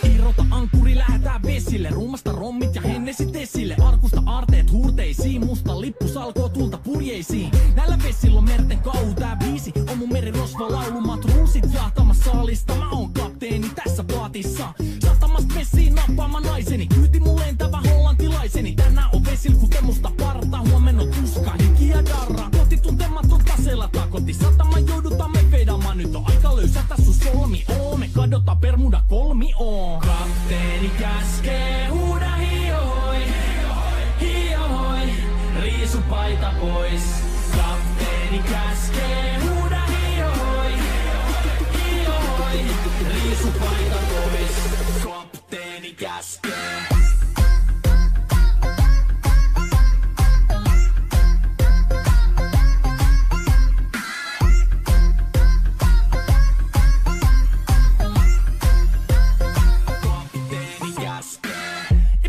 Irrota ankkuri, lähetään vesille. Ruumasta rommit ja hennesit esille. Arkusta aarteet huurteisiin. Musta lippu salkoo tulta purjeisiin. Näillä vesillä on merten kauhu. Tää biisi on mun merirosvo laulumat ruusit jahtamassa saalista. Mä oon kapteeni tässä paatissa. Satamasta messiin nappaama naiseni. Kyyti mun lentävä hollantilaiseni. Tänään on vesil kuten musta parta. Huomenna tuska, hiki ja darra. Koti tuntematon taseella takoti. Satama joudutaan me vedamaan. Nyt on aika löysätä sun solmi. Me kadota Bermuda kolmioon. Kapteeni käskee, huuda hiohoi, hiohoi, riisu paita pois. Kapteeni käskee, huuda hiohoi, hiohoi, riisu paita pois. Kapteeni käskee.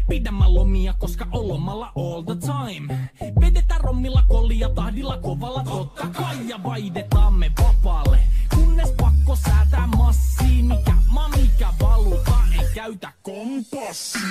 Pidämä lomia, koska on lomalla all the time. Vedetään rommilla kollia tahdilla kovalla totta kai. Ja vaihdetaan me vapaalle, kunnes pakko säätää massiin. Mikä valuta ei käytä kompassia.